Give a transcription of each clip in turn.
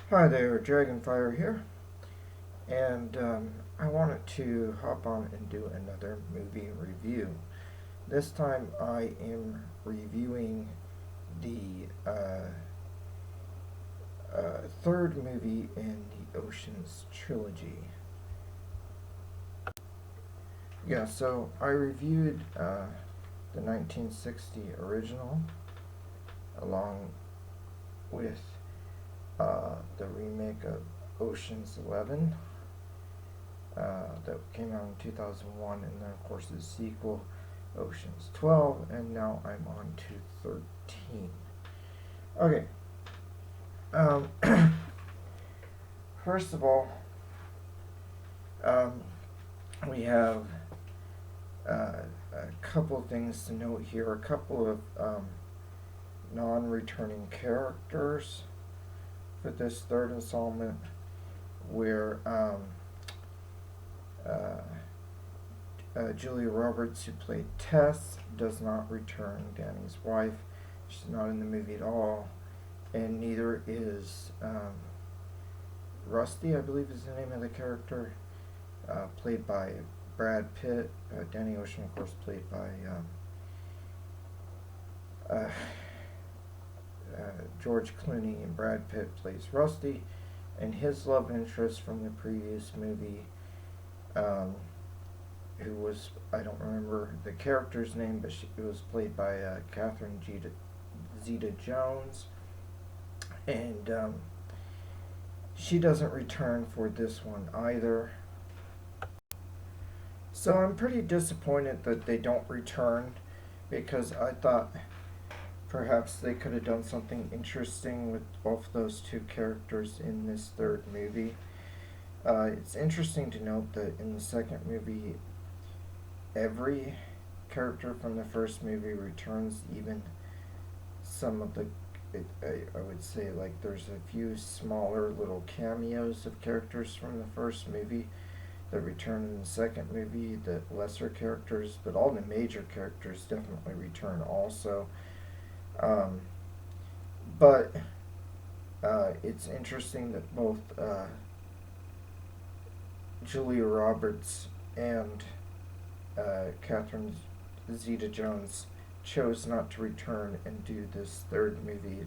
Hi there, Dragonfire here, and I wanted to hop on and do another movie review. This time I am reviewing the third movie in the Oceans trilogy. Yeah, so I reviewed the 1960 original along with the remake of Oceans 11 that came out in 2001, and then, of course, the sequel, Oceans 12, and now I'm on to 13. Okay, um, first of all, um, we have a couple things to note here, a couple of non returning characters for this third installment where uh, Julia Roberts, who played Tess, does not return. Danny's wife. She's not in the movie at all, and neither is Rusty, I believe is the name of the character, played by Brad Pitt. Danny Ocean, of course, played by uh, George Clooney, and Brad Pitt plays Rusty, and his love interest from the previous movie, um, who was, I don't remember the character's name, but it was played by Catherine Zeta Jones, and she doesn't return for this one either. So I'm pretty disappointed that they don't return, because I thought perhaps they could have done something interesting with both those two characters in this third movie. It's interesting to note that in the second movie, every character from the first movie returns, even some of the. I would say, like, there's a few smaller little cameos of characters from the first movie that return in the second movie, the lesser characters, but all the major characters definitely return also. Um, but it's interesting that both Julia Roberts and Catherine Zeta Jones chose not to return and do this third movie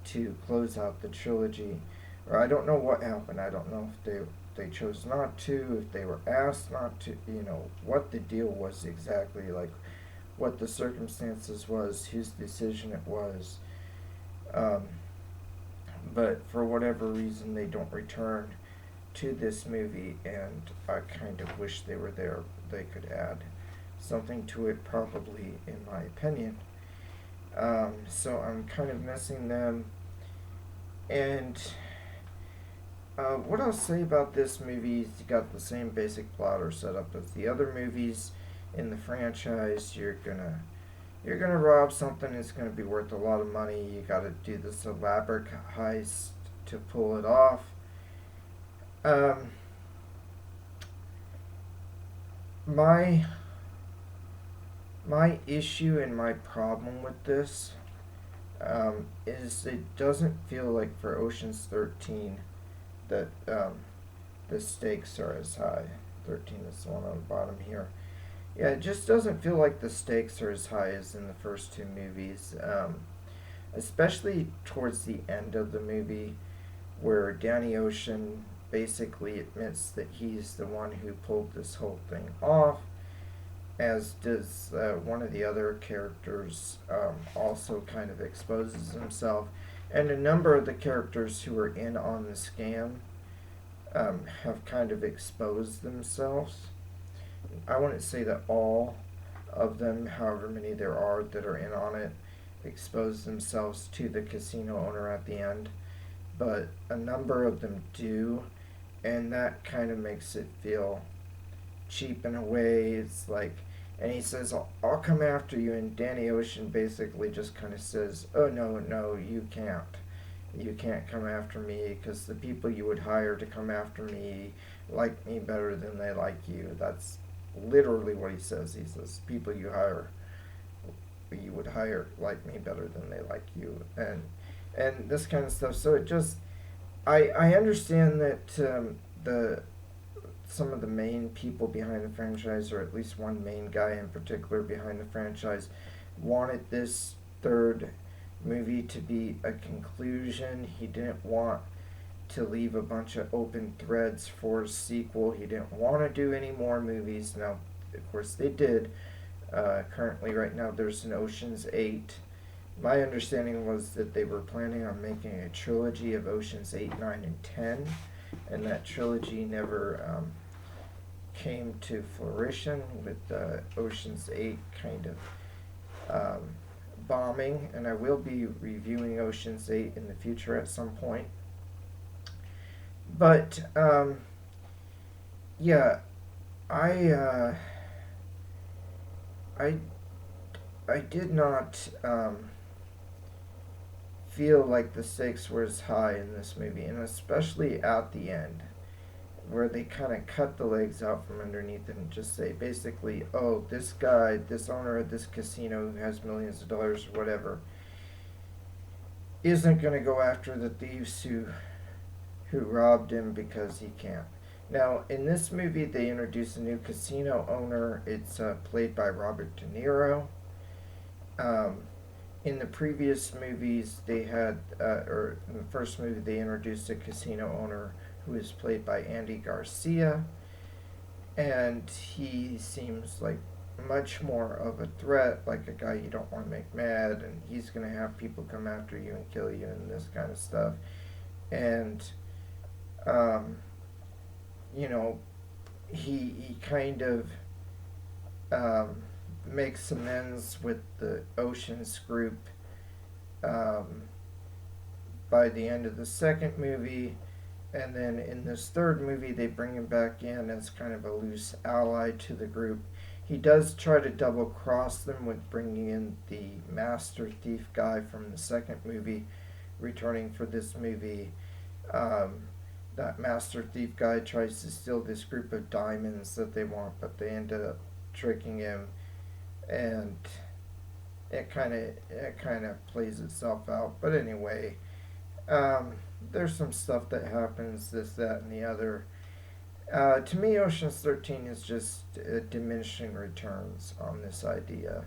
to close out the trilogy. Or I don't know what happened. I don't know if they chose not to, if they were asked not to, what the deal was exactly, like what the circumstances was, whose decision it was. Um, but for whatever reason, they don't return to this movie, and I kind of wish they were there. They could add something to it, probably, in my opinion. So I'm kind of missing them. And what I'll say about this movie is you got the same basic plot or setup as the other movies in the franchise. You're gonna rob something. It's gonna be worth a lot of money. You got to do this elaborate heist to pull it off. Um, my my issue and my problem with this is it doesn't feel like for Ocean's 13 that the stakes are as high. 13 is the one on the bottom here. Yeah, it just doesn't feel like the stakes are as high as in the first two movies, especially towards the end of the movie, where Danny Ocean basically admits that he's the one who pulled this whole thing off, as does one of the other characters, also kind of exposes himself. And a number of the characters who are in on the scam have kind of exposed themselves. I wouldn't say that all of them, however many there are that are in on it, expose themselves to the casino owner at the end, but a number of them do, and that kind of makes it feel cheap in a way. It's like, and he says, I'll come after you, and Danny Ocean basically just kind of says, oh, no, no, you can't. You can't come after me, because the people you would hire to come after me like me better than they like you. That's literally what he says. He says, people you would hire like me better than they like you, and this kind of stuff. So I understand that the some of the main people behind the franchise, or at least one main guy in particular behind the franchise, wanted this third movie to be a conclusion. He didn't want to leave a bunch of open threads for a sequel. He didn't want to do any more movies. Now, of course, they did. Currently, right now, there's an Ocean's 8. My understanding was that they were planning on making a trilogy of Ocean's 8, 9, and 10, and that trilogy never came to fruition with Ocean's 8 kind of bombing. And I will be reviewing Ocean's 8 in the future at some point. But, yeah, I, uh, I, I did not feel like the stakes were as high in this movie, and especially at the end, where they kind of cut the legs out from underneath it and just say basically, oh, this guy, this owner of this casino who has millions of dollars or whatever, isn't going to go after the thieves who robbed him because he can't. Now, in this movie, they introduce a new casino owner. It's played by Robert De Niro. Um, in the previous movies, they had, or in the first movie, they introduced a casino owner who is played by Andy Garcia, and he seems like much more of a threat, like a guy you don't want to make mad, and he's going to have people come after you and kill you and this kind of stuff. And, um, you know, he kind of um, makes amends with the Oceans group um, by the end of the second movie. And then in this third movie, they bring him back in as kind of a loose ally to the group. He does try to double cross them with bringing in the master thief guy from the second movie, returning for this movie. Um, that master thief guy tries to steal this group of diamonds that they want, but they end up tricking him, and it kind of plays itself out. But anyway, um, there's some stuff that happens, this, that, and the other. To me, Ocean's 13 is just diminishing returns on this idea.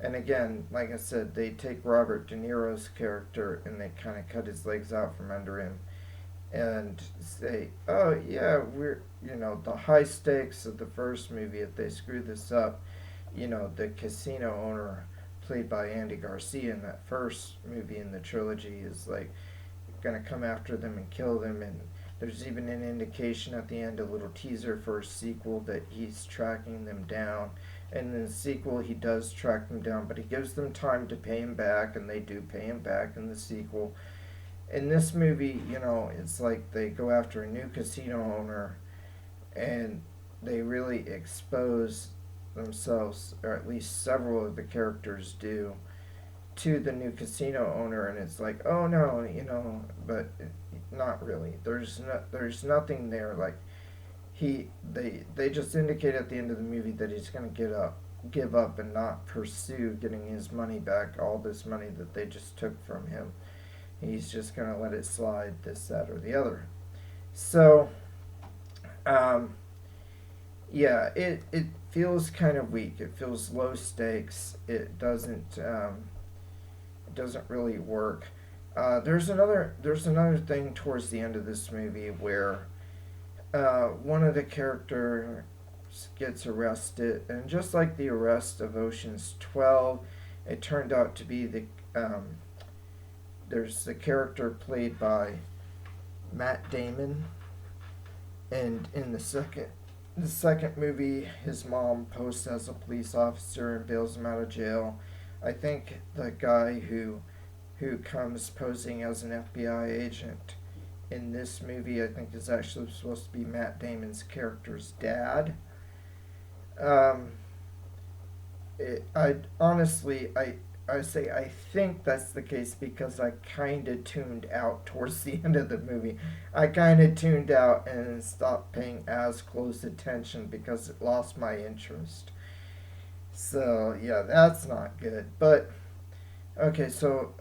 And again, like I said, they take Robert De Niro's character and they kind of cut his legs out from under him and say, oh, yeah, the high stakes of the first movie, if they screw this up, the casino owner, played by Andy Garcia in that first movie in the trilogy, is like gonna come after them and kill them. And there's even an indication at the end, a little teaser for a sequel, that he's tracking them down. And in the sequel, he does track them down, but he gives them time to pay him back, and they do pay him back in the sequel. In this movie, it's like they go after a new casino owner, and they really expose themselves, or at least several of the characters do, to the new casino owner. And it's like, oh no, but not really. There's nothing there. Like they just indicate at the end of the movie that he's gonna give up and not pursue getting his money back, all this money that they just took from him. He's just gonna let it slide, this, that, or the other. So, um, yeah, it feels kind of weak. It feels low stakes. It doesn't really work. There's another thing towards the end of this movie where one of the characters gets arrested, and just like the arrest of Ocean's 12, it turned out to be there's the character played by Matt Damon, and in the second movie, his mom posts as a police officer and bails him out of jail. I think the guy who comes posing as an FBI agent in this movie, I think, is actually supposed to be Matt Damon's character's dad. Um, I honestly, I say I think that's the case because I kind of tuned out towards the end of the movie. I kind of tuned out and stopped paying as close attention because it lost my interest. So yeah, that's not good. But Okay, so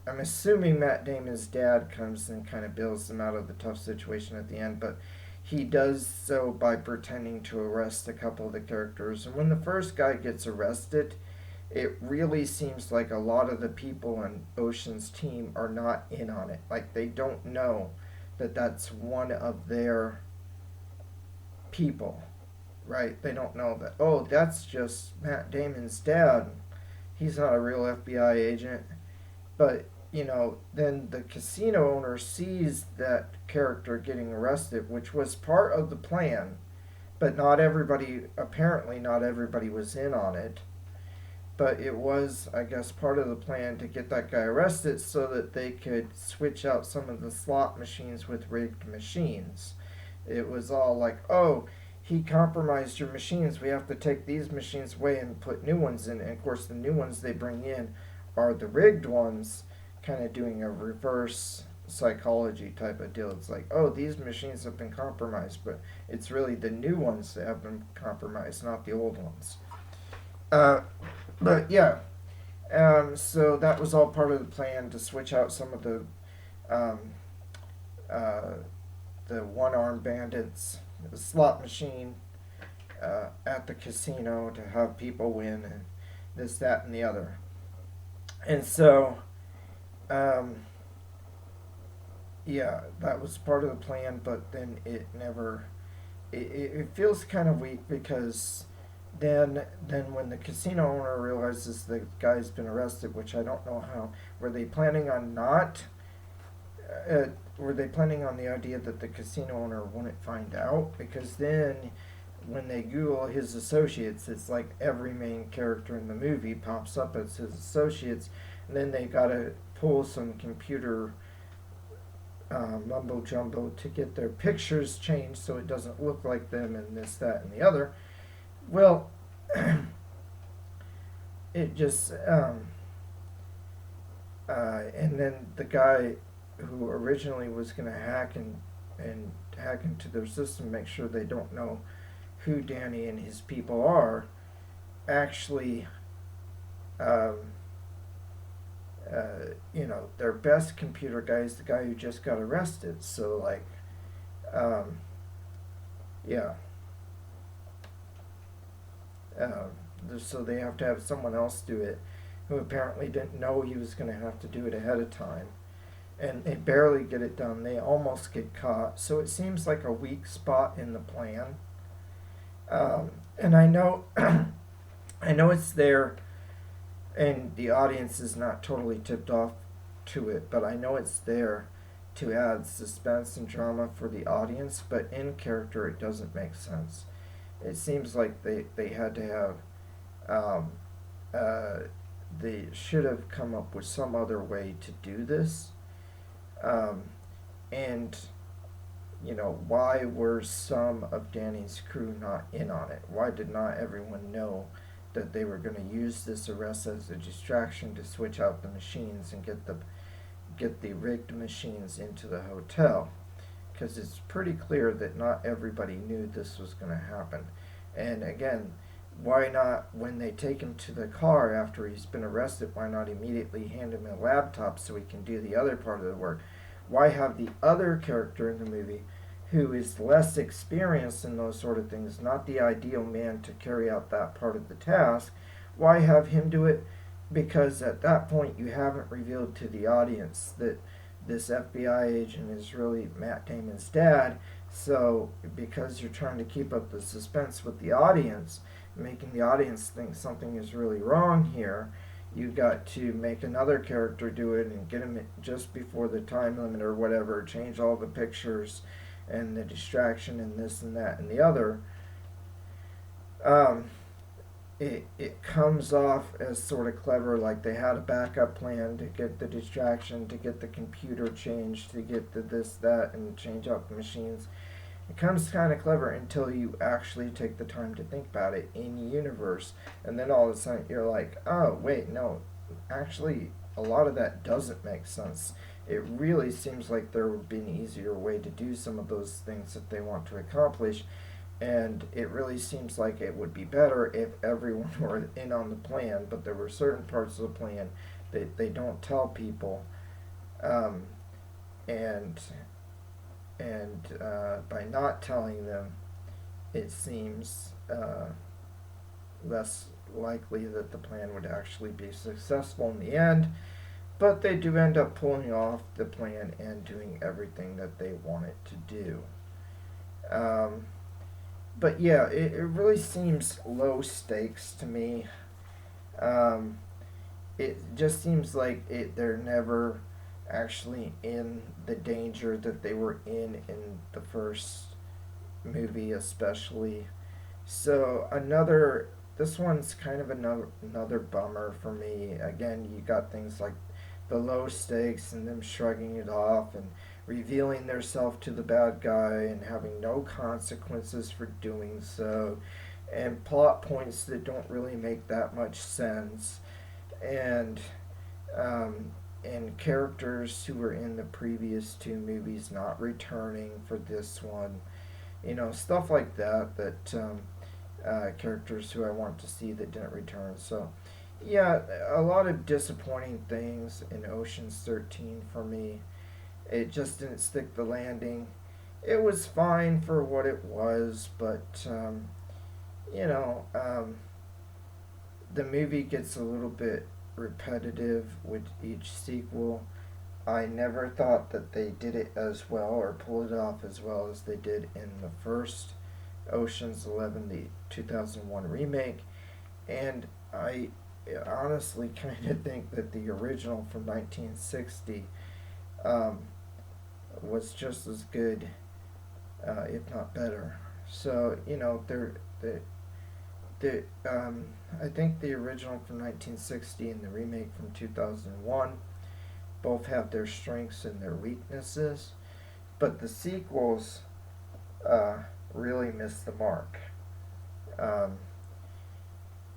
I'm assuming Matt Damon's dad comes and kind of bails them out of the tough situation at the end, but he does so by pretending to arrest a couple of the characters. And when the first guy gets arrested, it really seems like a lot of the people on Ocean's team are not in on it. Like they don't know that that's one of their people, right? They don't know that, oh, that's just Matt Damon's dad. He's not a real FBI agent. But, then the casino owner sees that character getting arrested, which was part of the plan, but apparently, not everybody was in on it. But it was, I guess, part of the plan to get that guy arrested so that they could switch out some of the slot machines with rigged machines. It was all like, oh, he compromised your machines. We have to take these machines away and put new ones in. And of course, the new ones they bring in are the rigged ones, kind of doing a reverse psychology type of deal. It's like, oh, these machines have been compromised, but it's really the new ones that have been compromised, not the old ones. Uh, but yeah, so that was all part of the plan to switch out some of um, uh, the one-armed bandits, the slot machine at the casino to have people win and this, that, and the other. And so, um, yeah, that was part of the plan, but then it never. It feels kind of weak because then when the casino owner realizes the guy's been arrested, which I don't know how, were they planning on not were they planning on the idea that the casino owner wouldn't find out? Because then, when they Google his associates, it's like every main character in the movie pops up as his associates, and then they gotta pull some computer mumbo jumbo to get their pictures changed so it doesn't look like them and this, that, and the other. Well, it just and then the guy who originally was going to hack into their system, make sure they don't know who Danny and his people are, actually, um, their best computer guy is the guy who just got arrested. So like, um, yeah, uh, so they have to have someone else do it, who apparently didn't know he was going to have to do it ahead of time, and they barely get it done. They almost get caught. So it seems like a weak spot in the plan. And I know, I know it's there, and the audience is not totally tipped off to it, but I know it's there to add suspense and drama for the audience. But in character, it doesn't make sense. It seems like they had to have, um, uh, they should have come up with some other way to do this. Um, and why were some of Danny's crew not in on it? Why did not everyone know that they were going to use this arrest as a distraction to switch out the machines and get the rigged machines into the hotel? Because it's pretty clear that not everybody knew this was going to happen. And again, why not, when they take him to the car after he's been arrested, why not immediately hand him a laptop so he can do the other part of the work? Why have the other character in the movie, who is less experienced in those sort of things, not the ideal man to carry out that part of the task, why have him do it? Because at that point you haven't revealed to the audience that this FBI agent is really Matt Damon's dad. So because you're trying to keep up the suspense with the audience, making the audience think something is really wrong here, you got to make another character do it and get him just before the time limit or whatever, change all the pictures and the distraction and this and that and the other. Um, it comes off as sort of clever, like they had a backup plan to get the distraction, to get the computer changed, to get the this, that, and change out the machines. It comes kind of clever until you actually take the time to think about it in universe, and then all of a sudden you're like, oh, wait, no, actually, a lot of that doesn't make sense. It really seems like there would be an easier way to do some of those things that they want to accomplish, and it really seems like it would be better if everyone were in on the plan, but there were certain parts of the plan They don't tell people, um, and by not telling them, it seems less likely that the plan would actually be successful in the end. But they do end up pulling off the plan and doing everything that they want it to do. Um, but yeah, it really seems low stakes to me. Um, it just seems like they're never actually in the danger that they were in the first movie, especially. So this one's kind of another bummer for me. Again, you got things like the low stakes and them shrugging it off and revealing theirself to the bad guy and having no consequences for doing so, and plot points that don't really make that much sense, and um, and characters who were in the previous two movies not returning for this one, stuff like that. Characters who I want to see that didn't return. So, yeah, a lot of disappointing things in Ocean's 13 for me. It just didn't stick the landing. It was fine for what it was, but you know, um, the movie gets a little bit repetitive with each sequel. I never thought that they did it as well or pulled it off as well as they did in the first Ocean's 11, the 2001 remake. And I honestly kind of think that the original from 1960 um, was just as good, if not better. So, the I think the original from 1960 and the remake from 2001 both have their strengths and their weaknesses, but the sequels uh, really missed the mark. Um,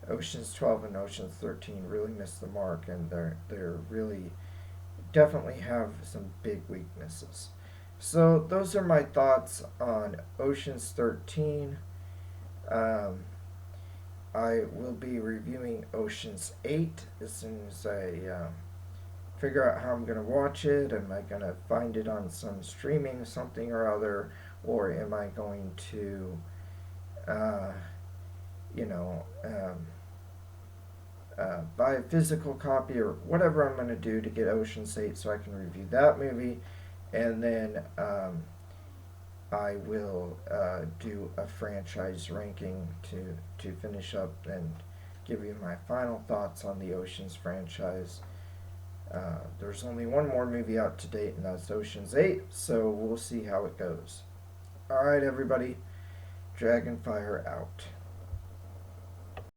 Ocean's 12 and Ocean's 13 really missed the mark, and they're really definitely have some big weaknesses. So those are my thoughts on Ocean's 13. Um, I will be reviewing Ocean's 8 as soon as I figure out how I'm going to watch it. Am I going to find it on some streaming something or other, or am I going to, uh, you know, buy a physical copy or whatever I'm going to do to get Ocean's 8 so I can review that movie, and then I will do a franchise ranking to finish up and give you my final thoughts on the Ocean's franchise. There's only one more movie out to date, and that's Ocean's 8, so we'll see how it goes. Alright, everybody, Dragonfire out.